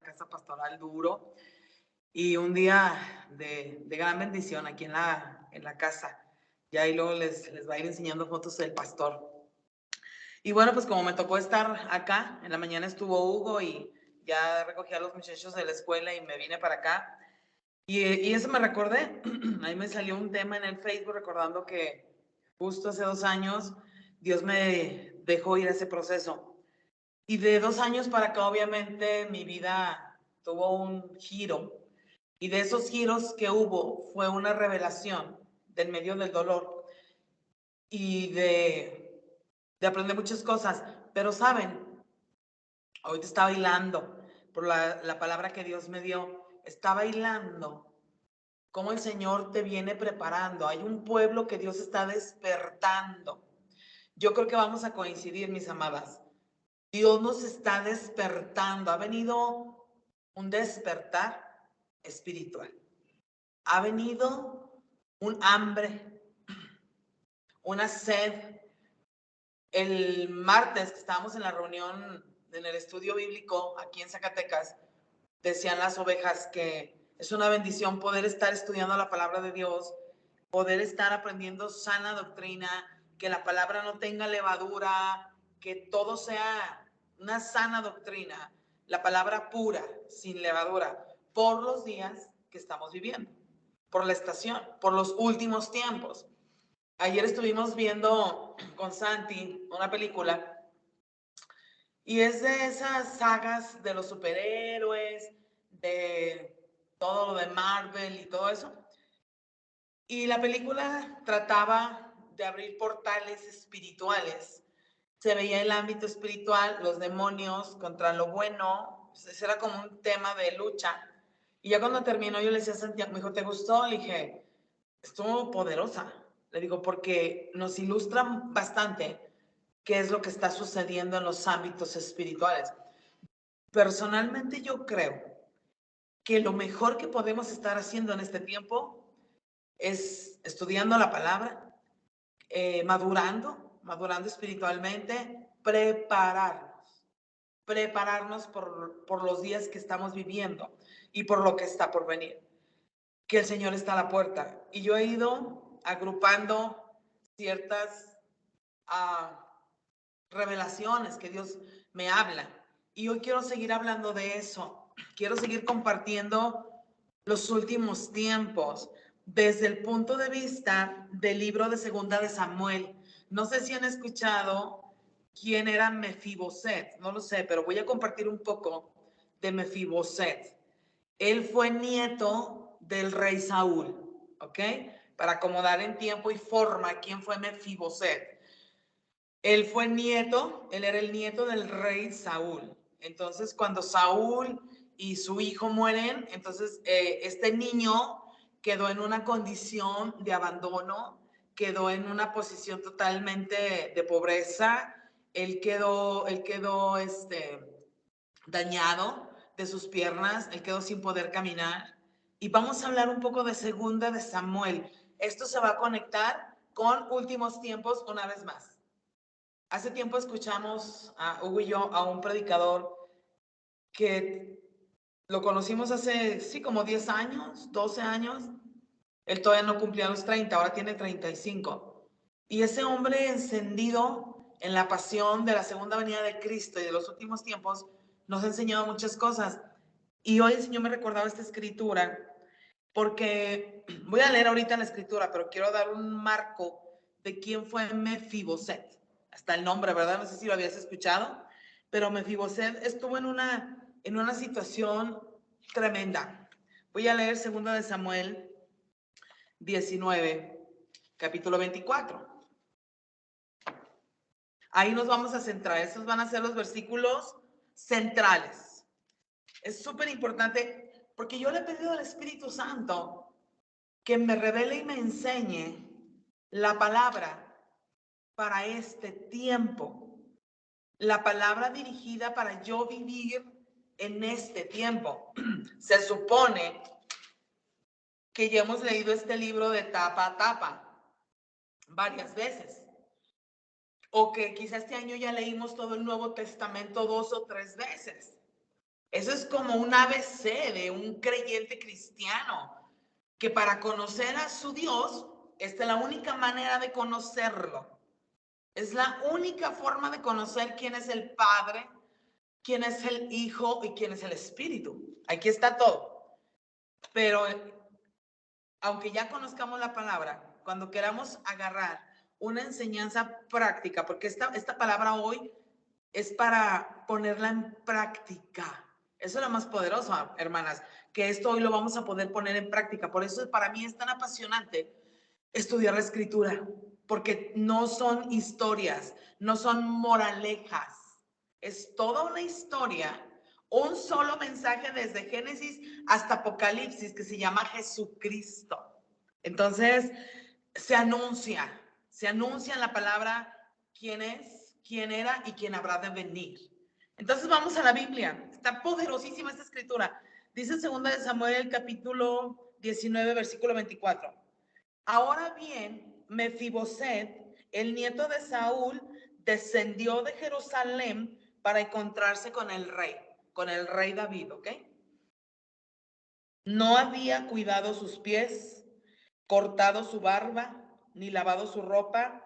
casa pastoral duro y un día de gran bendición aquí en la casa. Y ahí luego les va a ir enseñando fotos del pastor. Y bueno, pues como me tocó estar acá, en la mañana estuvo Hugo y ya recogí a los muchachos de la escuela y me vine para acá. Y eso me recordé, ahí me salió un tema en el Facebook recordando que justo hace 2 años Dios me dejó ir a ese proceso. Y de 2 años para acá, obviamente, mi vida tuvo un giro. Y de esos giros que hubo fue una revelación del medio del dolor y de aprender muchas cosas. Pero, ¿saben? Ahorita estaba hilando por la palabra que Dios me dio. Estaba hilando cómo el Señor te viene preparando. Hay un pueblo que Dios está despertando. Yo creo que vamos a coincidir, mis amadas. Dios nos está despertando. Ha venido un despertar espiritual. Ha venido un hambre, una sed. El martes que estábamos en la reunión en el estudio bíblico aquí en Zacatecas, decían las ovejas que es una bendición poder estar estudiando la palabra de Dios, poder estar aprendiendo sana doctrina, que la palabra no tenga levadura, que todo sea una sana doctrina, la palabra pura, sin levadura, por los días que estamos viviendo, por la estación, por los últimos tiempos. Ayer estuvimos viendo con Santi una película y es de esas sagas de los superhéroes, de todo lo de Marvel y todo eso. Y la película trataba de abrir portales espirituales. Se veía el ámbito espiritual, los demonios contra lo bueno. Ese era como un tema de lucha. Y ya cuando terminó, yo le decía a Santiago, me dijo, ¿te gustó? Le dije, estuvo poderosa. Le digo, porque nos ilustran bastante qué es lo que está sucediendo en los ámbitos espirituales. Personalmente yo creo que lo mejor que podemos estar haciendo en este tiempo es estudiando la palabra, madurando espiritualmente, prepararnos por los días que estamos viviendo y por lo que está por venir, que el Señor está a la puerta. Y yo he ido agrupando ciertas revelaciones que Dios me habla. Y hoy quiero seguir hablando de eso. Quiero seguir compartiendo los últimos tiempos desde el punto de vista del libro de Segunda de Samuel. No sé si han escuchado quién era Mefiboset, no lo sé, pero voy a compartir un poco de Mefiboset. Él fue nieto del rey Saúl, ¿ok? Para acomodar en tiempo y forma quién fue Mefiboset. Él fue nieto, él era el nieto del rey Saúl. Entonces, cuando Saúl y su hijo mueren, entonces este niño quedó en una condición de abandono, quedó en una posición totalmente de pobreza. Él quedó dañado de sus piernas, él quedó sin poder caminar. Y vamos a hablar un poco de Segunda de Samuel. Esto se va a conectar con Últimos Tiempos una vez más. Hace tiempo escuchamos a Hugo y yo a un predicador que lo conocimos hace, sí, como 10 años, 12 años. Él todavía no cumplía los 30, ahora tiene 35. Y ese hombre encendido en la pasión de la segunda venida de Cristo y de los últimos tiempos nos ha enseñado muchas cosas. Y hoy el Señor me recordaba esta escritura porque voy a leer ahorita la escritura, pero quiero dar un marco de quién fue Mefiboset. Hasta el nombre, ¿verdad? No sé si lo habías escuchado, pero Mefiboset estuvo en una situación tremenda. Voy a leer 2 de Samuel 19, capítulo 24. Ahí nos vamos a centrar. Estos van a ser los versículos centrales. Es súper importante porque yo le he pedido al Espíritu Santo que me revele y me enseñe la palabra para este tiempo, la palabra dirigida para yo vivir en este tiempo. Se supone que ya hemos leído este libro de tapa a tapa varias veces, o que quizás este año ya leímos todo el Nuevo Testamento 2 o 3 veces. Eso es como un ABC de un creyente cristiano, que para conocer a su Dios, esta es la única manera de conocerlo. Es la única forma de conocer quién es el Padre, quién es el Hijo y quién es el Espíritu. Aquí está todo. Pero aunque ya conozcamos la palabra, cuando queramos agarrar una enseñanza práctica, porque esta palabra hoy es para ponerla en práctica. Eso es lo más poderoso, hermanas, que esto hoy lo vamos a poder poner en práctica. Por eso para mí es tan apasionante estudiar la escritura, porque no son historias, no son moralejas, es toda una historia, un solo mensaje desde Génesis hasta Apocalipsis que se llama Jesucristo. Entonces, se anuncia en la palabra quién es, quién era y quién habrá de venir. Entonces vamos a la Biblia. Está poderosísima esta escritura. Dice en 2 de Samuel, capítulo 19, versículo 24. Ahora bien, Mefiboset, el nieto de Saúl, descendió de Jerusalén para encontrarse con el rey David, ¿ok? No había cuidado sus pies, cortado su barba, ni lavado su ropa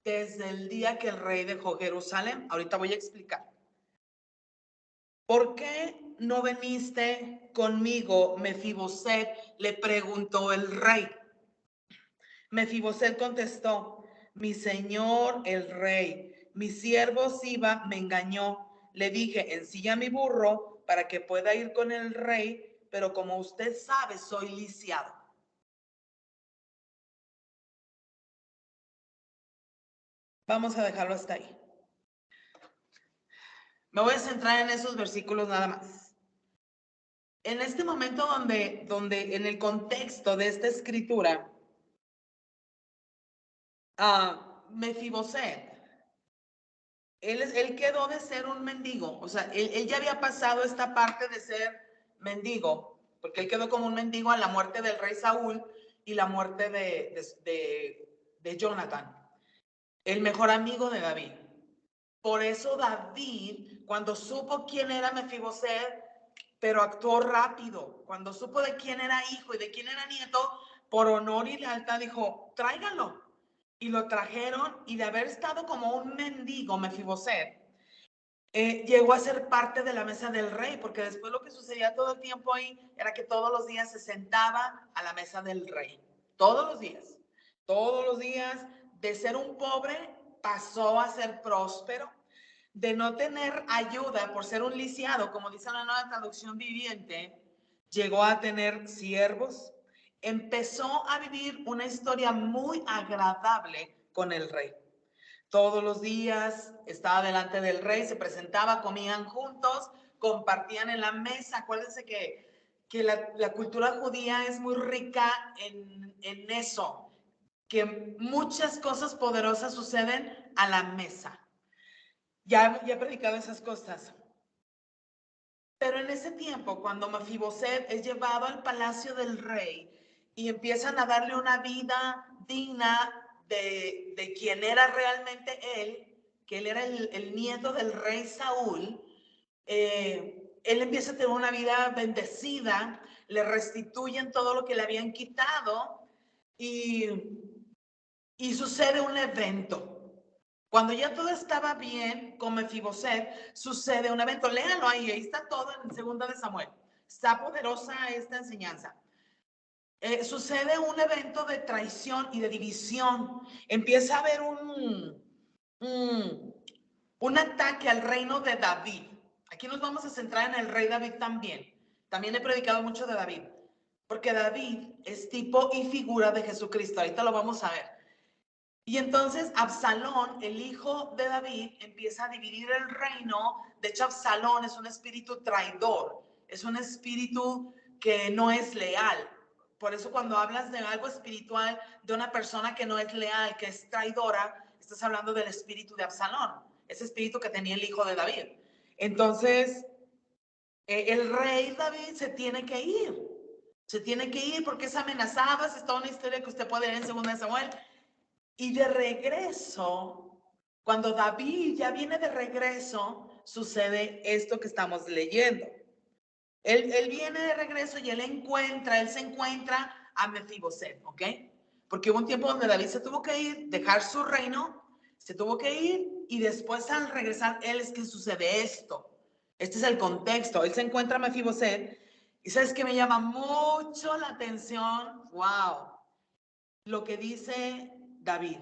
desde el día que el rey dejó Jerusalén. Ahorita voy a explicar. ¿Por qué no viniste conmigo, Mefiboset? Le preguntó el rey. Mefiboset contestó: mi señor el rey, mi siervo Siba me engañó. Le dije: ensilla mi burro para que pueda ir con el rey, pero como usted sabe, soy lisiado. Vamos a dejarlo hasta ahí. Me voy a centrar en esos versículos nada más. En este momento donde en el contexto de esta escritura, Mefiboset, él quedó de ser un mendigo, o sea, él ya había pasado esta parte de ser mendigo, porque él quedó como un mendigo a la muerte del rey Saúl y la muerte de Jonathan, el mejor amigo de David. Por eso David, cuando supo quién era Mefiboset, pero actuó rápido, cuando supo de quién era hijo y de quién era nieto, por honor y lealtad dijo: tráiganlo. Y lo trajeron, y de haber estado como un mendigo, Mefiboset, llegó a ser parte de la mesa del rey, porque después lo que sucedía todo el tiempo ahí era que todos los días se sentaba a la mesa del rey. Todos los días, de ser un pobre, pasó a ser próspero, de no tener ayuda por ser un lisiado, como dice la Nueva Traducción Viviente, llegó a tener siervos, empezó a vivir una historia muy agradable con el rey. Todos los días estaba delante del rey, se presentaba, comían juntos, compartían en la mesa. Acuérdense que la cultura judía es muy rica en eso, que muchas cosas poderosas suceden a la mesa. Ya he predicado esas cosas. Pero en ese tiempo, cuando Mefiboset es llevado al palacio del rey y empiezan a darle una vida digna de quien era realmente él, que él era el nieto del rey Saúl, él empieza a tener una vida bendecida, le restituyen todo lo que le habían quitado y sucede un evento. Cuando ya todo estaba bien con Mefiboset, sucede un evento. Léanlo ahí está todo en 2 de Samuel. Está poderosa esta enseñanza. Sucede un evento de traición y de división. Empieza a haber un ataque al reino de David. Aquí nos vamos a centrar en el rey David también. También he predicado mucho de David, porque David es tipo y figura de Jesucristo. Ahorita lo vamos a ver. Y entonces Absalón, el hijo de David, empieza a dividir el reino. De hecho, Absalón es un espíritu traidor, es un espíritu que no es leal. Por eso cuando hablas de algo espiritual, de una persona que no es leal, que es traidora, estás hablando del espíritu de Absalón, ese espíritu que tenía el hijo de David. Entonces, el rey David se tiene que ir. Se tiene que ir porque es amenazado. Es toda una historia que usted puede leer en 2 de Samuel. Y de regreso, cuando David ya viene de regreso, sucede esto que estamos leyendo. Él viene de regreso y él se encuentra a Mefiboset, ¿ok? Porque hubo un tiempo donde David se tuvo que ir, dejar su reino, se tuvo que ir y después al regresar, él es que sucede esto. Este es el contexto. Él se encuentra a Mefiboset y ¿sabes qué me llama mucho la atención? ¡Wow! Lo que dice David.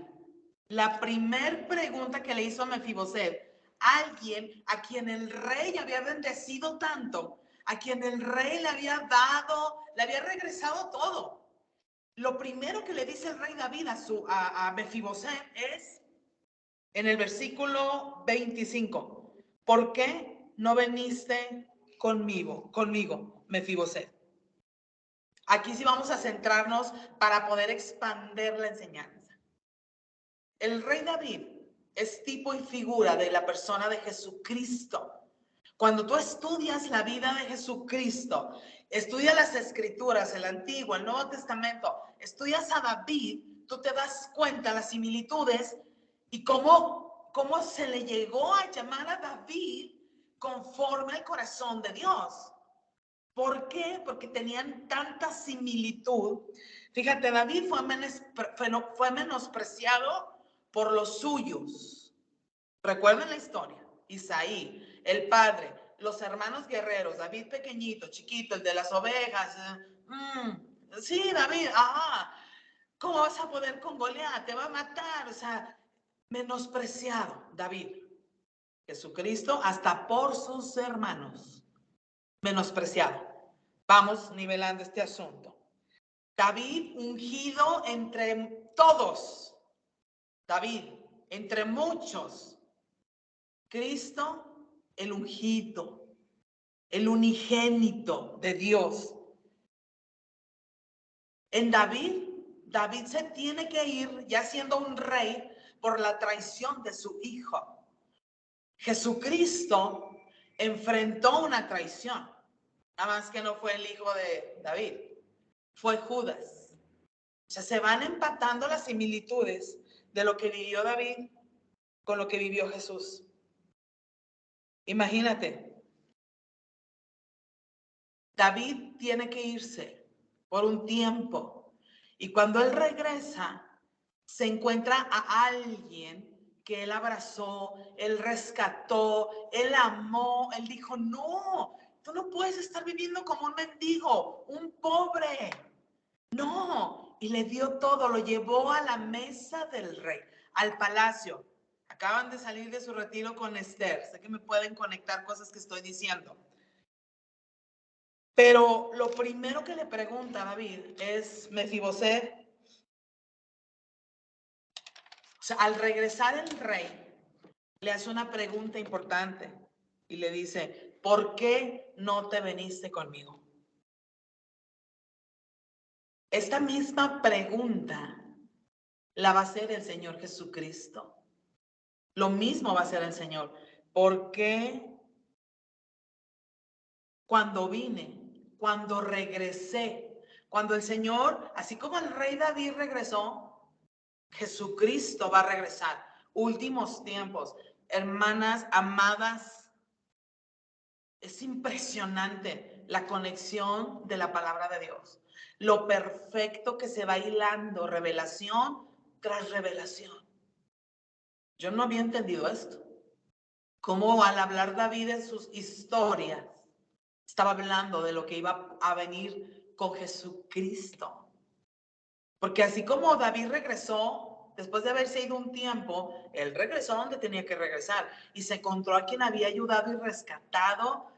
La primer pregunta que le hizo a Mefiboset, alguien a quien el rey había bendecido tanto, a quien el rey le había dado, le había regresado todo. Lo primero que le dice el rey David a Mefiboset es en el versículo 25, ¿por qué no viniste conmigo, Mefiboset? Aquí sí vamos a centrarnos para poder expandir la enseñanza. El rey David es tipo y figura de la persona de Jesucristo. Cuando tú estudias la vida de Jesucristo, estudias las escrituras, el Antiguo, el Nuevo Testamento, estudias a David, tú te das cuenta las similitudes y cómo se le llegó a llamar a David conforme al corazón de Dios. ¿Por qué? Porque tenían tanta similitud. Fíjate, David fue menospreciado por los suyos. Recuerden la historia. Isaí, el padre, los hermanos guerreros, David pequeñito, chiquito, el de las ovejas. Sí, David, ¿cómo vas a poder con Goliat? Te va a matar. O sea, menospreciado, David. Jesucristo, hasta por sus hermanos, menospreciado. Vamos nivelando este asunto. David ungido entre todos. David, entre muchos. Cristo, el ungido, el unigénito de Dios. En David se tiene que ir ya siendo un rey por la traición de su hijo. Jesucristo enfrentó una traición. Nada más que no fue el hijo de David, fue Judas. O sea, se van empatando las similitudes de lo que vivió David con lo que vivió Jesús. Imagínate, David tiene que irse por un tiempo y cuando él regresa, se encuentra a alguien que él abrazó, él rescató, él amó, él dijo, no, tú no puedes estar viviendo como un mendigo, un pobre. No, y le dio todo, lo llevó a la mesa del rey, al palacio. Acaban de salir de su retiro con Esther. Sé que me pueden conectar cosas que estoy diciendo. Pero lo primero que le pregunta a David es Mefiboset. O sea, al regresar el rey, le hace una pregunta importante y le dice, ¿por qué no te viniste conmigo? Esta misma pregunta la va a hacer el Señor Jesucristo. Lo mismo va a hacer el Señor. ¿Por qué cuando vine, cuando regresé, cuando el Señor, así como el rey David regresó, Jesucristo va a regresar? Últimos tiempos. Hermanas amadas, es impresionante la conexión de la palabra de Dios. Lo perfecto que se va hilando, revelación tras revelación. Yo no había entendido esto. Cómo al hablar David en sus historias, estaba hablando de lo que iba a venir con Jesucristo. Porque así como David regresó, después de haberse ido un tiempo, él regresó donde tenía que regresar y se encontró a quien había ayudado y rescatado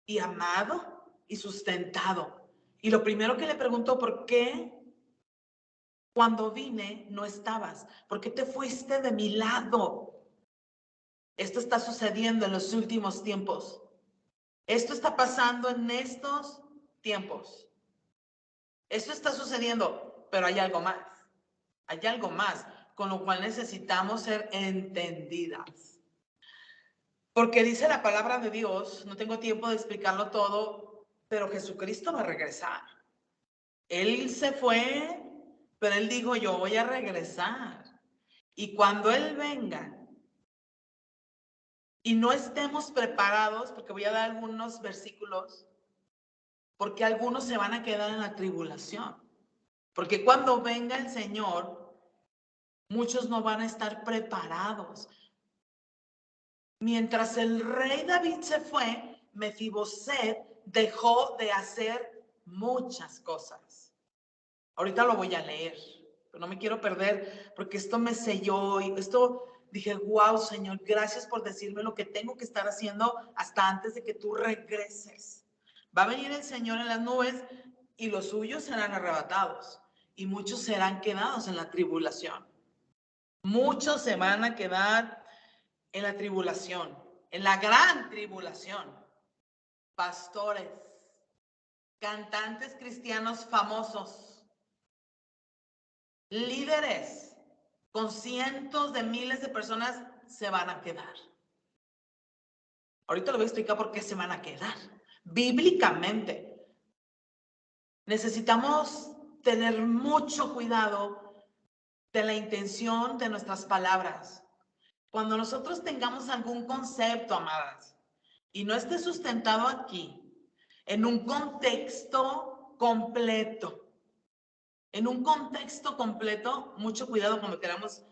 y amado y sustentado. Y lo primero que le preguntó, ¿por qué cuando vine no estabas? ¿Por qué te fuiste de mi lado? Esto está sucediendo en los últimos tiempos. Esto está pasando en estos tiempos. Esto está sucediendo, pero hay algo más. Hay algo más, con lo cual necesitamos ser entendidas. Porque dice la palabra de Dios, no tengo tiempo de explicarlo todo, pero Jesucristo va a regresar. Él se fue, pero él dijo, yo voy a regresar. Y cuando él venga y no estemos preparados, porque voy a dar algunos versículos, porque algunos se van a quedar en la tribulación. Porque cuando venga el Señor, muchos no van a estar preparados. Mientras el rey David se fue, Mefiboset dejó de hacer muchas cosas. Ahorita lo voy a leer, pero no me quiero perder porque esto me selló y esto dije, wow, Señor, gracias por decirme lo que tengo que estar haciendo hasta antes de que tú regreses. Va a venir el Señor en las nubes y los suyos serán arrebatados y muchos serán quedados en la tribulación. Muchos se van a quedar en la tribulación, en la gran tribulación. Pastores, cantantes cristianos famosos, líderes con cientos de miles de personas se van a quedar. Ahorita lo voy a explicar por qué se van a quedar. Bíblicamente, necesitamos tener mucho cuidado de la intención de nuestras palabras. Cuando nosotros tengamos algún concepto, amadas, y no esté sustentado aquí, en un contexto completo, mucho cuidado cuando queramos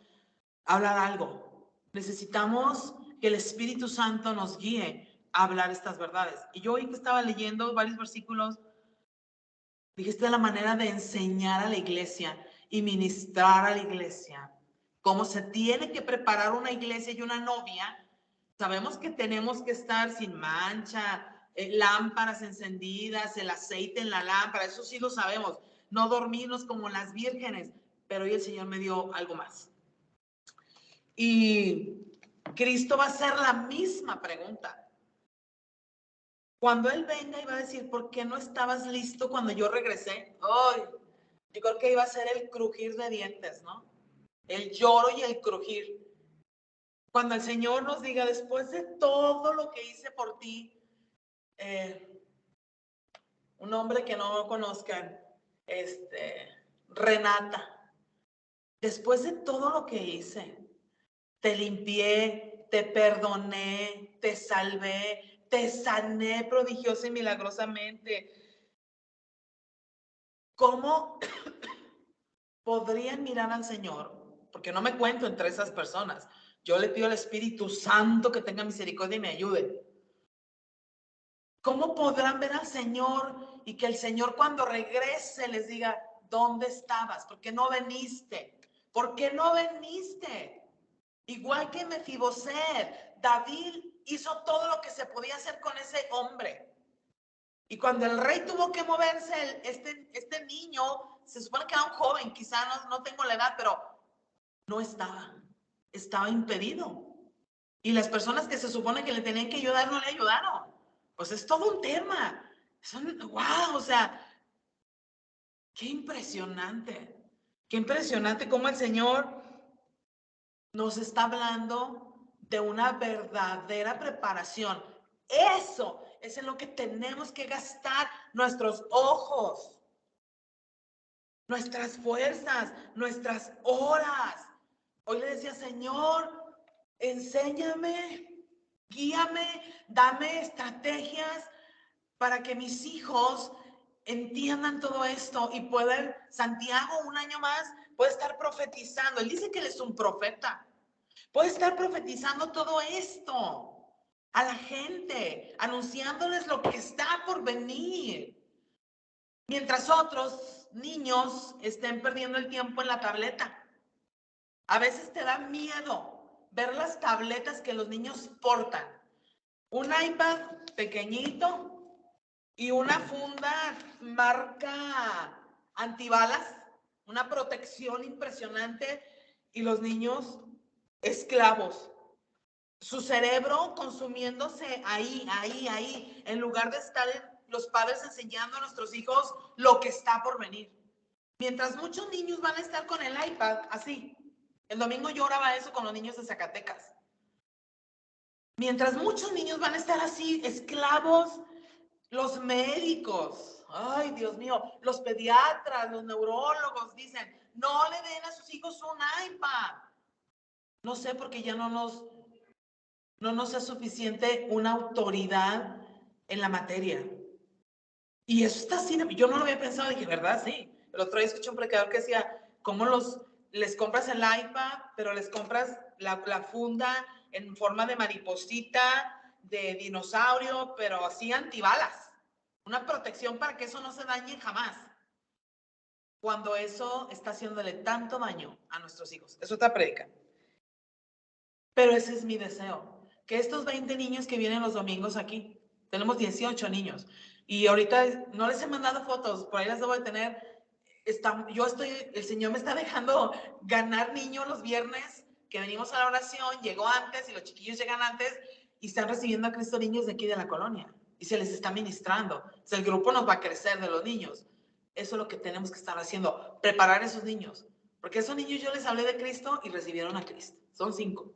hablar algo. Necesitamos que el Espíritu Santo nos guíe a hablar estas verdades. Y yo hoy que estaba leyendo varios versículos, dije, esta es la manera de enseñar a la iglesia y ministrar a la iglesia. Cómo se tiene que preparar una iglesia y una novia. Sabemos que tenemos que estar sin mancha, lámparas encendidas, el aceite en la lámpara, eso sí lo sabemos. No dormirnos como las vírgenes, pero hoy el Señor me dio algo más. Y Cristo va a hacer la misma pregunta. Cuando Él venga y va a decir, ¿por qué no estabas listo cuando yo regresé? Ay, yo creo que iba a ser el crujir de dientes, ¿no? El lloro y el crujir. Cuando el Señor nos diga, después de todo lo que hice por ti, un hombre que no conozcan, Renata, después de todo lo que hice, te limpié, te perdoné, te salvé, te sané prodigiosa y milagrosamente. ¿Cómo podrían mirar al Señor? Porque no me cuento entre esas personas. Yo le pido al Espíritu Santo que tenga misericordia y me ayude. ¿Cómo podrán ver al Señor y que el Señor cuando regrese les diga, ¿dónde estabas? ¿Por qué no veniste? ¿Por qué no veniste? Igual que Mefiboset, David hizo todo lo que se podía hacer con ese hombre. Y cuando el rey tuvo que moverse, este niño, se supone que era un joven, quizá no tengo la edad, pero no estaba impedido. Y las personas que se supone que le tenían que ayudar no le ayudaron. Pues es todo un tema. Wow, o sea, qué impresionante cómo el Señor nos está hablando de una verdadera preparación. Eso es en lo que tenemos que gastar nuestros ojos, nuestras fuerzas, nuestras horas. Hoy le decía, Señor, enséñame, guíame, dame estrategias para que mis hijos entiendan todo esto y puedan, Santiago, un año más, puede estar profetizando. Él dice que él es un profeta. Puede estar profetizando todo esto a la gente, anunciándoles lo que está por venir. Mientras otros niños estén perdiendo el tiempo en la tableta. A veces te da miedo ver las tabletas que los niños portan. Un iPad pequeñito y una funda marca antibalas, una protección impresionante y los niños esclavos. Su cerebro consumiéndose ahí, en lugar de estar los padres enseñando a nuestros hijos lo que está por venir. Mientras muchos niños van a estar con el iPad, así. El domingo yo oraba eso con los niños de Zacatecas. Mientras muchos niños van a estar así, esclavos, los médicos, ay Dios mío, los pediatras, los neurólogos dicen, no le den a sus hijos un iPad. No sé, porque ya no nos es suficiente una autoridad en la materia. Y eso está así, yo no lo había pensado, dije, ¿verdad? Sí. El otro día escuché un predicador que decía, ¿cómo les compras el iPad, pero les compras la funda en forma de mariposita, de dinosaurio, pero así antibalas? Una protección para que eso no se dañe jamás. Cuando eso está haciéndole tanto daño a nuestros hijos. Es otra predica. Pero ese es mi deseo. Que estos 20 niños que vienen los domingos aquí, tenemos 18 niños, y ahorita no les he mandado fotos, por ahí las debo de tener. El Señor me está dejando ganar niños los viernes, que venimos a la oración, llegó antes y los chiquillos llegan antes y están recibiendo a Cristo niños de aquí de la colonia y se les está ministrando. O sea, el grupo nos va a crecer de los niños. Eso es lo que tenemos que estar haciendo, preparar a esos niños. Porque esos niños yo les hablé de Cristo y recibieron a Cristo. Son 5.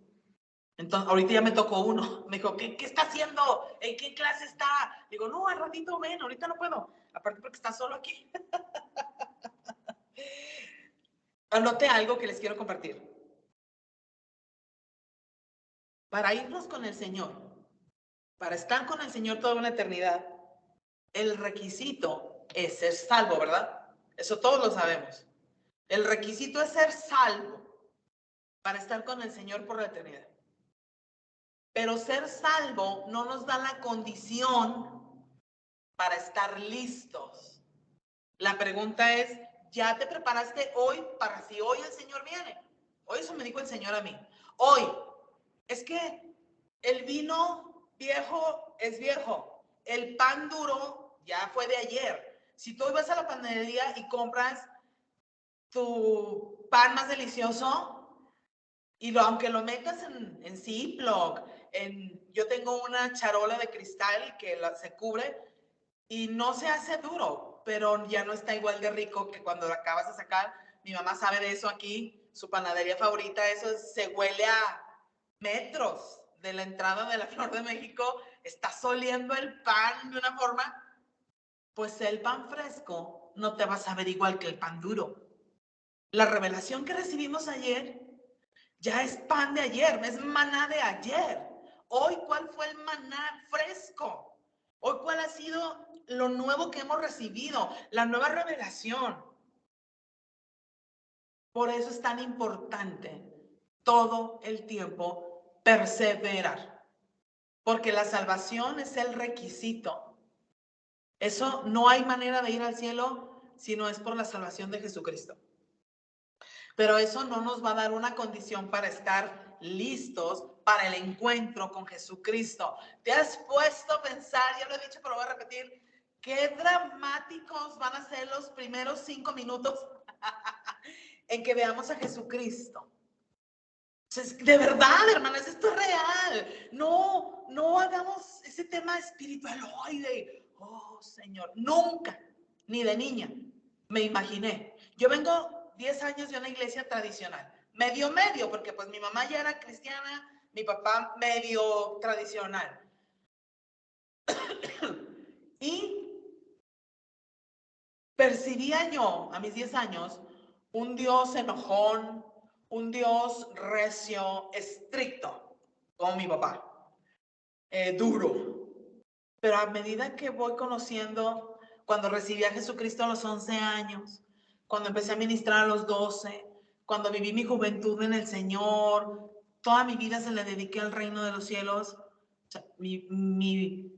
Entonces, ahorita ya me tocó uno. Me dijo, ¿qué está haciendo? ¿En qué clase está? Digo, no, al ratito ven, ahorita no puedo. Aparte porque está solo aquí. Anoté algo que les quiero compartir. Para irnos con el Señor, para estar con el Señor toda una eternidad, el requisito es ser salvo, ¿verdad? Eso todos lo sabemos. El requisito es ser salvo para estar con el Señor por la eternidad. Pero ser salvo no nos da la condición para estar listos. La pregunta es, ¿ya te preparaste hoy para si hoy el Señor viene? Hoy eso me dijo el Señor a mí. Hoy, es que el vino viejo es viejo. El pan duro ya fue de ayer. Si tú vas a la panadería y compras tu pan más delicioso, y aunque lo metas en Ziploc, yo tengo una charola de cristal que se cubre y no se hace duro, pero ya no está igual de rico que cuando lo acabas de sacar. Mi mamá sabe de eso aquí, su panadería favorita, eso se huele a metros de la entrada de la Flor de México, está oliendo el pan de una forma, pues el pan fresco no te va a saber igual que el pan duro. La revelación que recibimos ayer ya es pan de ayer, es maná de ayer. Hoy, ¿cuál fue el maná fresco? Hoy, ¿cuál ha sido lo nuevo que hemos recibido? La nueva revelación. Por eso es tan importante todo el tiempo perseverar. Porque la salvación es el requisito. Eso no hay manera de ir al cielo si no es por la salvación de Jesucristo. Pero eso no nos va a dar una condición para estar listos para el encuentro con Jesucristo. ¿Te has puesto a pensar, ya lo he dicho, pero voy a repetir, qué dramáticos van a ser los primeros 5 minutos en que veamos a Jesucristo? De verdad, hermanas, esto es real. No hagamos ese tema espiritual hoy de, oh Señor, nunca, ni de niña, me imaginé. Yo vengo 10 años de una iglesia tradicional, medio, porque pues mi mamá ya era cristiana, mi papá medio tradicional. Y percibía yo a mis 10 años un Dios enojón, un Dios recio, estricto, como mi papá, duro. Pero a medida que voy conociendo, cuando recibí a Jesucristo a los 11 años, cuando empecé a ministrar a los 12, cuando viví mi juventud en el Señor, toda mi vida se le dediqué al reino de los cielos. O sea, mi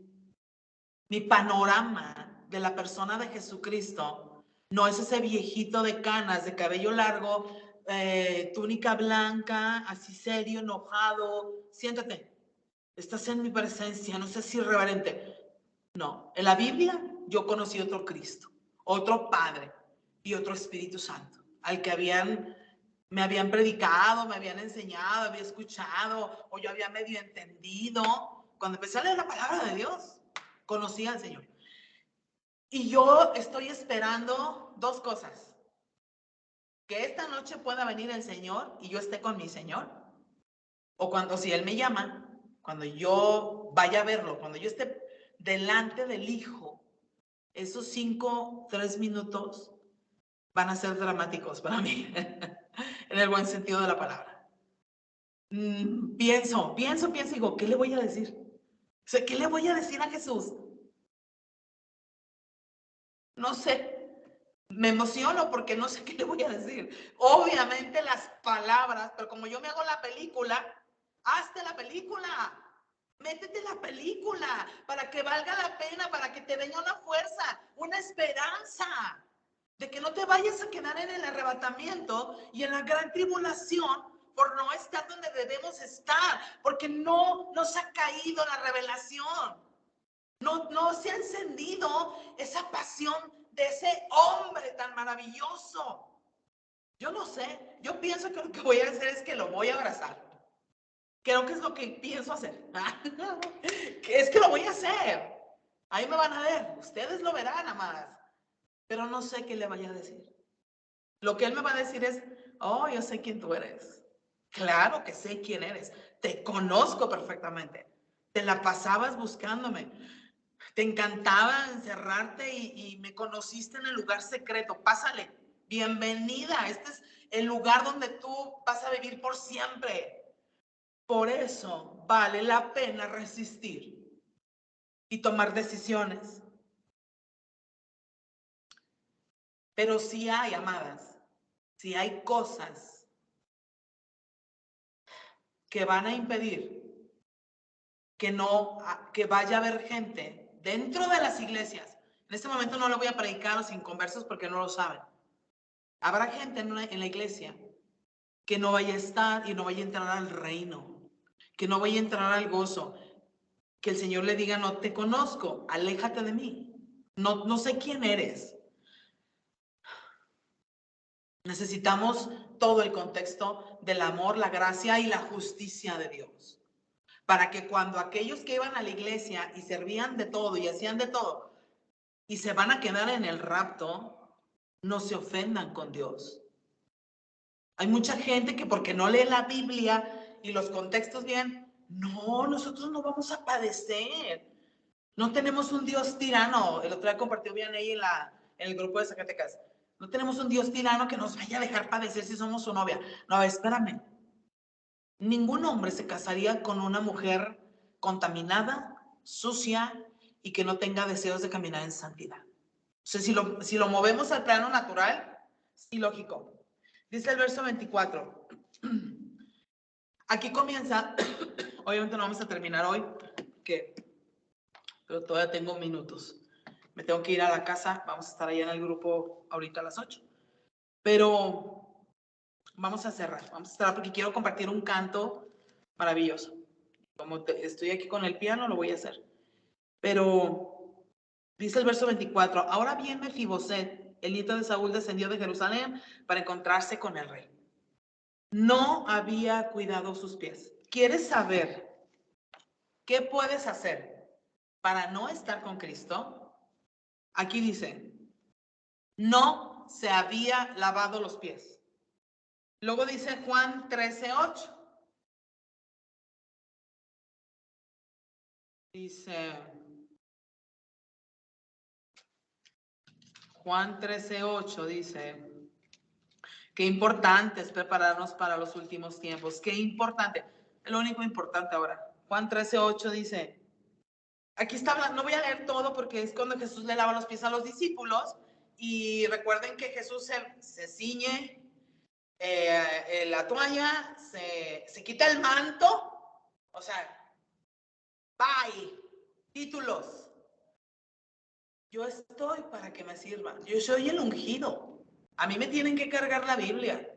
panorama de la persona de Jesucristo no es ese viejito de canas, de cabello largo, túnica blanca, así serio, enojado. Siéntate, estás en mi presencia, no seas irreverente. No, en la Biblia yo conocí otro Cristo, otro Padre y otro Espíritu Santo, al que me habían predicado, me habían enseñado, había escuchado, o yo había medio entendido. Cuando empecé a leer la palabra de Dios, conocí al Señor. Y yo estoy esperando 2 cosas. Que esta noche pueda venir el Señor y yo esté con mi Señor. O cuando, si Él me llama, cuando yo vaya a verlo, cuando yo esté delante del Hijo, esos 3 minutos van a ser dramáticos para mí, en el buen sentido de la palabra. Pienso, digo, ¿qué le voy a decir? O sea, ¿qué le voy a decir a Jesús? no sé, me emociono porque no sé qué le voy a decir. Obviamente las palabras, pero como yo me hago la película, hazte la película. Métete en la película para que valga la pena, para que te venga una fuerza, una esperanza de que no te vayas a quedar en el arrebatamiento y en la gran tribulación por no estar donde debemos estar, porque no nos ha caído la revelación. No se ha encendido esa pasión de ese hombre tan maravilloso. Yo no sé, yo pienso que lo que voy a hacer es que lo voy a abrazar. Creo que es lo que pienso hacer. Es que lo voy a hacer. Ahí me van a ver, ustedes lo verán nada más. Pero no sé qué le vaya a decir. Lo que él me va a decir es, oh, yo sé quién tú eres. Claro que sé quién eres. Te conozco perfectamente. Te la pasabas buscándome. Te encantaba encerrarte y me conociste en el lugar secreto. Pásale. Bienvenida. Este es el lugar donde tú vas a vivir por siempre. Por eso vale la pena resistir y tomar decisiones. Pero si hay, amadas, si hay cosas que van a impedir que vaya a haber gente dentro de las iglesias. En este momento no lo voy a predicar a los inconversos porque no lo saben. Habrá gente en la iglesia que no vaya a estar y no vaya a entrar al reino, que no vaya a entrar al gozo, que el Señor le diga, no te conozco, aléjate de mí, no sé quién eres. Necesitamos todo el contexto del amor, la gracia y la justicia de Dios. Para que cuando aquellos que iban a la iglesia y servían de todo y hacían de todo y se van a quedar en el rapto, no se ofendan con Dios. Hay mucha gente que porque no lee la Biblia y los contextos bien, no, nosotros no vamos a padecer. No tenemos un Dios tirano. El otro día compartió bien ahí en el grupo de Zacatecas. No tenemos un Dios tirano que nos vaya a dejar padecer si somos su novia. No, espérame. Ningún hombre se casaría con una mujer contaminada, sucia y que no tenga deseos de caminar en santidad. O sea, si lo movemos al plano natural, sí, lógico. Dice el verso 24. Aquí comienza, obviamente no vamos a terminar hoy, pero todavía tengo minutos. Me tengo que ir a la casa, vamos a estar allá en el grupo ahorita a las 8. Pero vamos a cerrar, vamos a cerrar porque quiero compartir un canto maravilloso. Como estoy aquí con el piano, lo voy a hacer. Pero dice el verso 24, ahora bien Mefiboset, el nieto de Saúl, descendió de Jerusalén para encontrarse con el rey. No había cuidado sus pies. ¿Quieres saber qué puedes hacer para no estar con Cristo? Aquí dice, no se había lavado los pies. Luego dice Juan 13:8. Dice Juan 13:8, dice, qué importante es prepararnos para los últimos tiempos. Qué importante. Lo único importante ahora. Juan 13:8 dice, aquí está hablando, no voy a leer todo porque es cuando Jesús le lava los pies a los discípulos. Y recuerden que Jesús se ciñe la toalla, se quita el manto. O sea, bye, títulos. Yo estoy para que me sirvan. Yo soy el ungido. A mí me tienen que cargar la Biblia.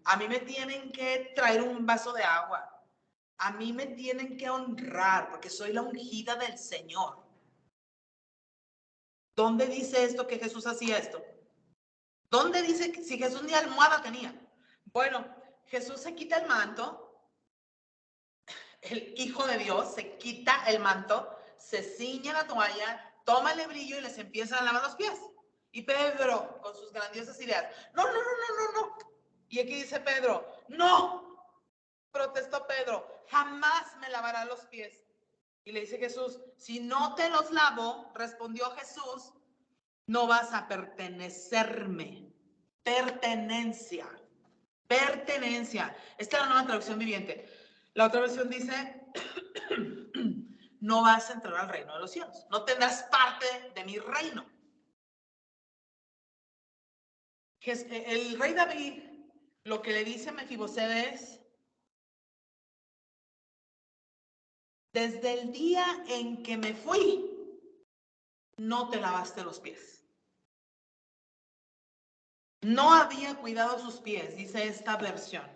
A mí me tienen que traer un vaso de agua. A mí me tienen que honrar porque soy la ungida del Señor. ¿Dónde dice esto que Jesús hacía esto? ¿Dónde dice que si Jesús ni almohada tenía? Bueno, Jesús se quita el manto, el Hijo de Dios se quita el manto, se ciña la toalla, toma el lebrillo y les empieza a lavar los pies. Y Pedro, con sus grandiosas ideas, no, no, no, no, no, no. Y aquí dice Pedro, no, protestó Pedro, jamás me lavará los pies. Y le dice Jesús, si no te los lavo, respondió Jesús, no vas a pertenecerme. Pertenencia. Pertenencia. Esta es la nueva traducción viviente. La otra versión dice, no vas a entrar al reino de los cielos. No tendrás parte de mi reino. El rey David lo que le dice a Mefiboseth es: desde el día en que me fui, no te lavaste los pies. No había cuidado sus pies, dice esta versión.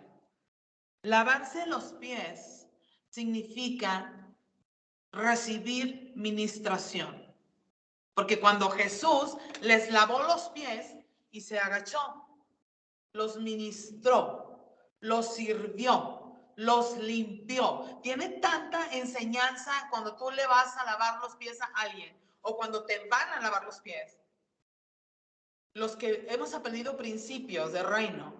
Lavarse los pies significa recibir ministración. Porque cuando Jesús les lavó los pies y se agachó, los ministró, los sirvió, los limpió. Tiene tanta enseñanza cuando tú le vas a lavar los pies a alguien o cuando te van a lavar los pies. Los que hemos aprendido principios de reino,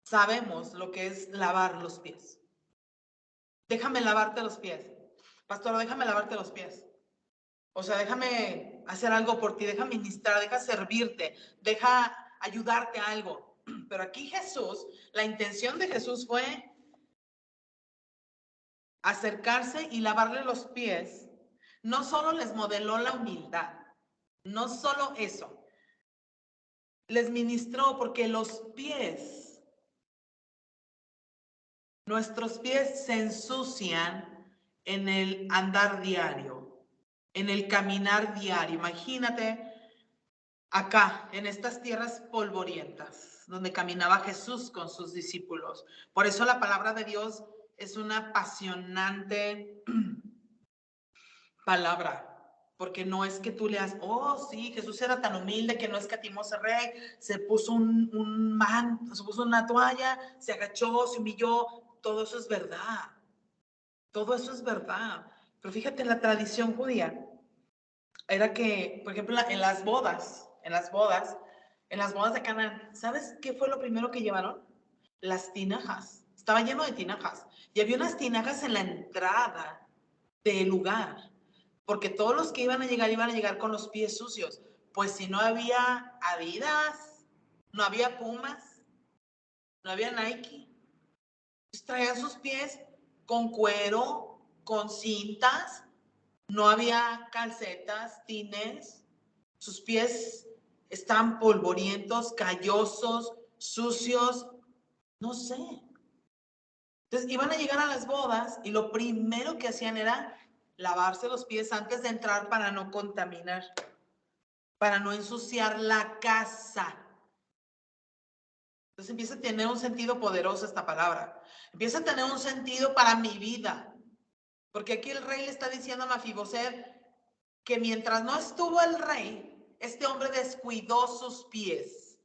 sabemos lo que es lavar los pies. Déjame lavarte los pies. Pastor, déjame lavarte los pies. O sea, déjame hacer algo por ti, deja ministrar, deja servirte, deja ayudarte a algo. Pero aquí Jesús, la intención de Jesús fue acercarse y lavarle los pies. No solo les modeló la humildad, no solo eso, les ministró porque los pies, nuestros pies se ensucian en el andar diario, en el caminar diario. Imagínate acá, en estas tierras polvorientas, donde caminaba Jesús con sus discípulos. Por eso la palabra de Dios es una apasionante palabra, porque no es que tú leas, oh sí, Jesús era tan humilde que no escatimó ese rey, se puso un manto, se puso una toalla, se agachó, se humilló. Todo eso es verdad, todo eso es verdad. Pero fíjate, en la tradición judía era que, por ejemplo, en las bodas de Canaán, ¿sabes qué fue lo primero que llevaron? Las tinajas. Estaba lleno de tinajas. Y había unas tinajas en la entrada del lugar, porque todos los que iban a llegar con los pies sucios. Pues si no había Adidas, no había Pumas, no había Nike, pues traían sus pies con cuero, con cintas, no había calcetas, tines, sus pies estaban polvorientos, callosos, sucios, no sé. Entonces iban a llegar a las bodas y lo primero que hacían era lavarse los pies antes de entrar para no contaminar, para no ensuciar la casa. Entonces empieza a tener un sentido poderoso esta palabra. Empieza a tener un sentido para mi vida. Porque aquí el rey le está diciendo a Mefiboseth que mientras no estuvo el rey, este hombre descuidó sus pies.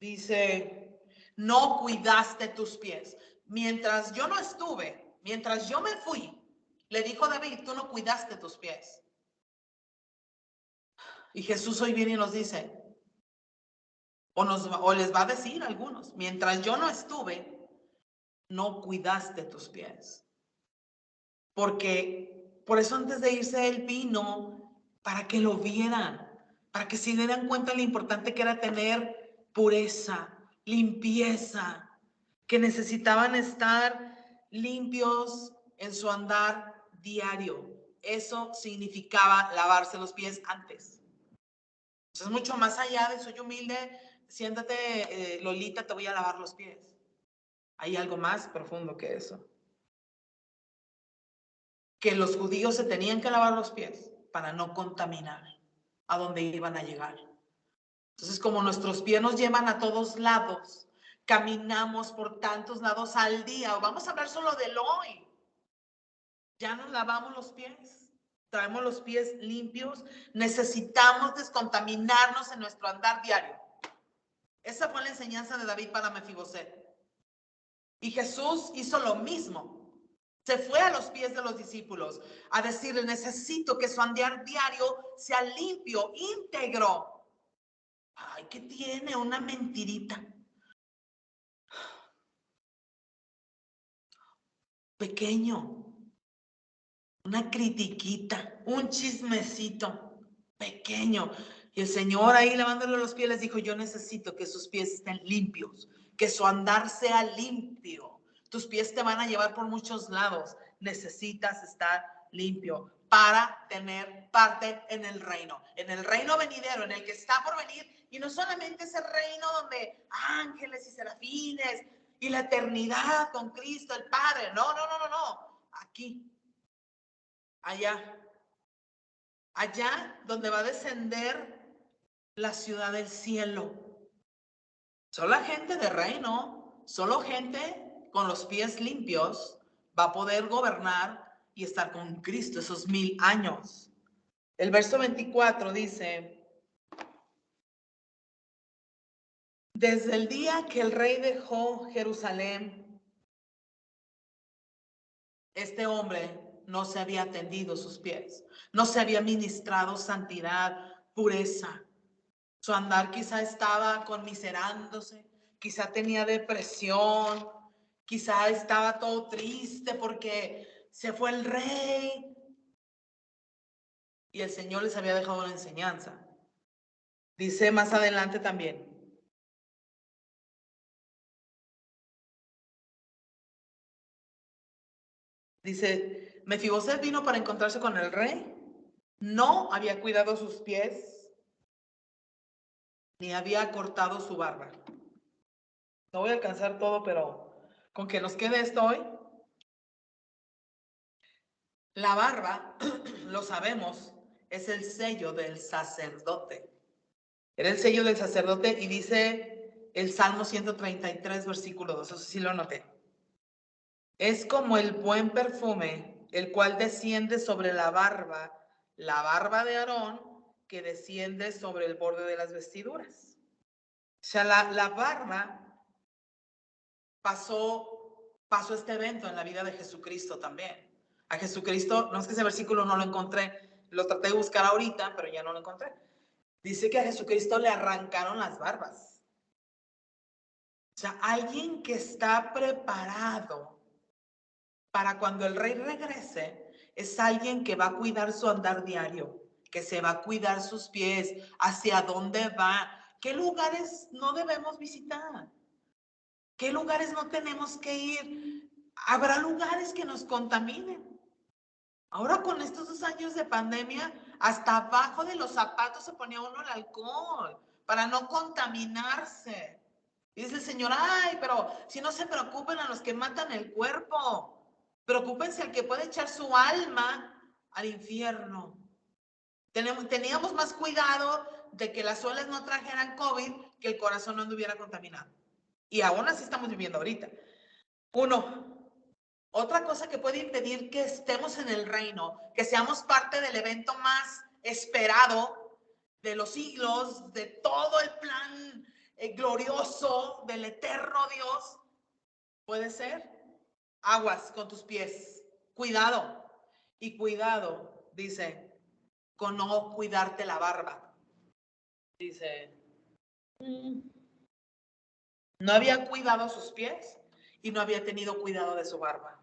Dice, no cuidaste tus pies. Mientras yo no estuve, mientras yo me fui, le dijo David, tú no cuidaste tus pies. Y Jesús hoy viene y nos dice, o les va a decir a algunos, mientras yo no estuve, no cuidaste tus pies. Porque por eso antes de irse él vino para que lo vieran, para que se dieran cuenta de lo importante que era tener pureza, limpieza, que necesitaban estar limpios en su andar diario. Eso significaba lavarse los pies antes. Entonces, mucho más allá de soy humilde, siéntate, Lolita, te voy a lavar los pies. Hay algo más profundo que eso. Que los judíos se tenían que lavar los pies para no contaminar a donde iban a llegar. Entonces, como nuestros pies nos llevan a todos lados, caminamos por tantos lados al día, o vamos a hablar solo del hoy. Ya nos lavamos los pies, traemos los pies limpios, necesitamos descontaminarnos en nuestro andar diario. Esa fue la enseñanza de David para Mefiboseth. Y Jesús hizo lo mismo. Se fue a los pies de los discípulos a decirle, necesito que su andar diario sea limpio, íntegro. Ay, ¿qué tiene? Una mentirita. Pequeño. Una critiquita, un chismecito pequeño. Y el Señor ahí lavándole los pies les dijo, yo necesito que sus pies estén limpios, que su andar sea limpio. Tus pies te van a llevar por muchos lados. Necesitas estar limpio. para tener parte en el reino venidero, en el que está por venir, y no solamente ese reino donde ángeles y serafines y la eternidad con Cristo el Padre, no, aquí, allá donde va a descender la ciudad del cielo. Solo la gente de reino, solo gente con los pies limpios va a poder gobernar y estar con Cristo esos 1000 años. El verso 24 dice: desde el día que el rey dejó Jerusalén, este hombre no se había tendido sus pies, no se había ministrado santidad, pureza. Su andar quizá estaba conmiserándose, quizá tenía depresión, quizá estaba todo triste porque se fue el rey y el Señor les había dejado una enseñanza. Dice más adelante también: dice, Mefiboset vino para encontrarse con el rey, no había cuidado sus pies, ni había cortado su barba. No voy a alcanzar todo, pero con que nos quede esto hoy. La barba, lo sabemos, es el sello del sacerdote. Era el sello del sacerdote y dice el Salmo 133, versículo 2, eso sí lo noté. Es como el buen perfume, el cual desciende sobre la barba de Aarón, que desciende sobre el borde de las vestiduras. O sea, la barba pasó este evento en la vida de Jesucristo también. A Jesucristo, no es que ese versículo no lo encontré, lo traté de buscar ahorita, pero ya no lo encontré. Dice que a Jesucristo le arrancaron las barbas. O sea, alguien que está preparado para cuando el rey regrese es alguien que va a cuidar su andar diario, que se va a cuidar sus pies, hacia dónde va, qué lugares no debemos visitar, qué lugares no tenemos que ir. Habrá lugares que nos contaminen. Ahora con estos 2 años de pandemia, hasta abajo de los zapatos se ponía uno el alcohol para no contaminarse. Y dice el Señor, ay, pero si no se preocupen a los que matan el cuerpo, preocúpense al que puede echar su alma al infierno. Teníamos más cuidado de que las suelas no trajeran COVID que el corazón no anduviera contaminado. Y aún así estamos viviendo ahorita. Otra cosa que puede impedir que estemos en el reino, que seamos parte del evento más esperado de los siglos, de todo el plan glorioso del eterno Dios, puede ser aguas con tus pies. Cuidado. Y cuidado, dice, con no cuidarte la barba. Dice, no había cuidado sus pies y no había tenido cuidado de su barba.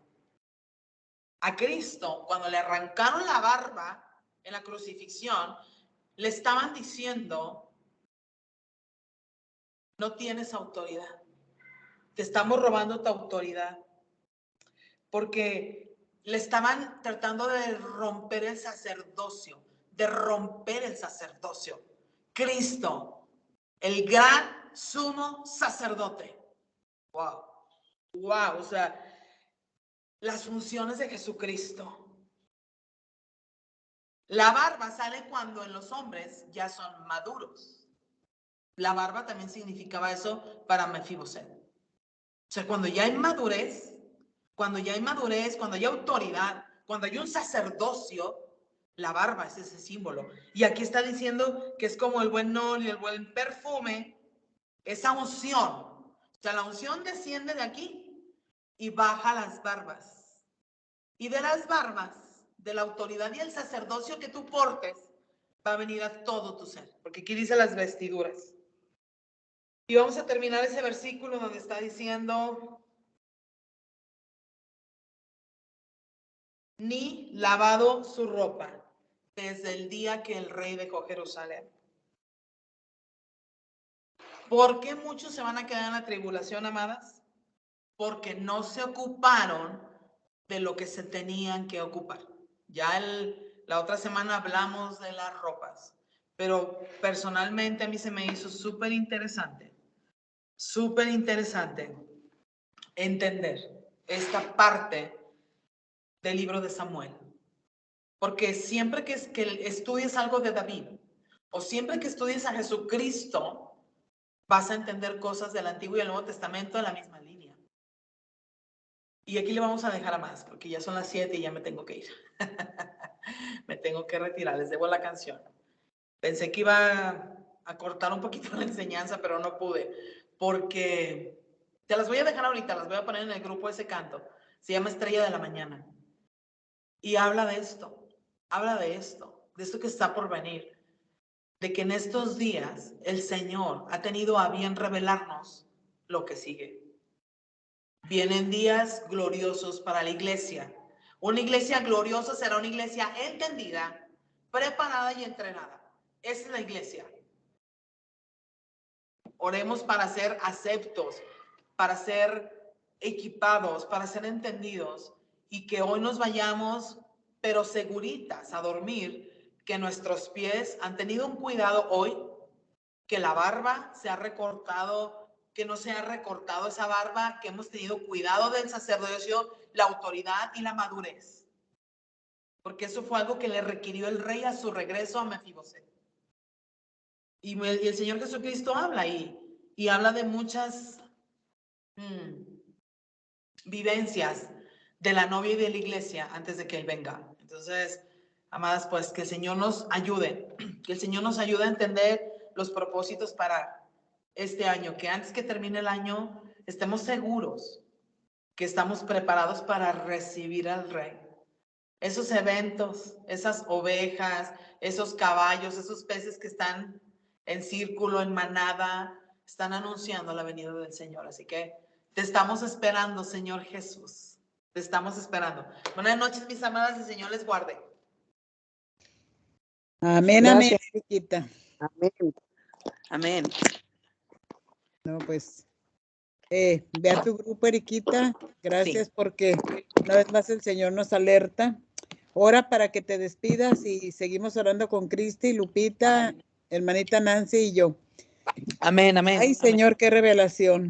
A Cristo, cuando le arrancaron la barba en la crucifixión, le estaban diciendo, no tienes autoridad, te estamos robando tu autoridad, porque le estaban tratando de romper el sacerdocio, Cristo, el gran sumo sacerdote. Wow, o sea, las funciones de Jesucristo. La barba sale cuando en los hombres ya son maduros. La barba también significaba eso para Mefiboset. O sea, cuando ya hay madurez, cuando hay autoridad, cuando hay un sacerdocio, la barba es ese símbolo. Y aquí está diciendo que es como el buen óleo, el buen perfume, esa unción. O sea, la unción desciende de aquí y baja las barbas. Y de las barbas, de la autoridad y el sacerdocio que tú portes, va a venir a todo tu ser. Porque aquí dice las vestiduras. Y vamos a terminar ese versículo donde está diciendo, ni lavado su ropa desde el día que el rey dejó Jerusalén. ¿Por qué muchos se van a quedar en la tribulación, amadas? Porque no se ocuparon de lo que se tenían que ocupar. Ya La otra semana hablamos de las ropas. Pero personalmente a mí se me hizo súper interesante entender esta parte del libro de Samuel. Porque siempre que estudies algo de David, o siempre que estudies a Jesucristo, vas a entender cosas del Antiguo y el Nuevo Testamento en la misma línea. Y aquí le vamos a dejar a más, porque ya son las 7 y ya me tengo que ir. Me tengo que retirar, les debo la canción. Pensé que iba a cortar un poquito la enseñanza, pero no pude, porque te las voy a dejar ahorita, las voy a poner en el grupo ese canto. Se llama Estrella de la Mañana. Y habla de esto que está por venir, de que en estos días el Señor ha tenido a bien revelarnos lo que sigue. Vienen días gloriosos para la iglesia. Una iglesia gloriosa será una iglesia entendida, preparada y entrenada. Esa es la iglesia. Oremos para ser aceptos, para ser equipados, para ser entendidos, y que hoy nos vayamos, pero seguritas, a dormir, que nuestros pies han tenido un cuidado hoy, que la barba se ha recortado, que no se ha recortado esa barba, que hemos tenido cuidado del sacerdocio, la autoridad y la madurez. Porque eso fue algo que le requirió el rey a su regreso a Mefiboset. Y el Señor Jesucristo habla y habla de muchas vivencias de la novia y de la iglesia antes de que Él venga. Entonces, amadas, pues que el Señor nos ayude, que el Señor nos ayude a entender los propósitos para este año, que antes que termine el año estemos seguros que estamos preparados para recibir al Rey. Esos eventos, esas ovejas, esos caballos, esos peces que están en círculo, en manada, están anunciando la venida del Señor. Así que te estamos esperando, Señor Jesús. Te estamos esperando. Buenas noches, mis amadas, el Señor les guarde. Amén, Gracias. amén, Eriquita. Amén. Amén. No, pues, ve a tu grupo, Eriquita. Gracias Sí. porque una vez más el Señor nos alerta. Ora para que te despidas y seguimos orando con Cristi, Lupita, hermanita Nancy y yo. Amén, amén. Ay, Señor, qué revelación.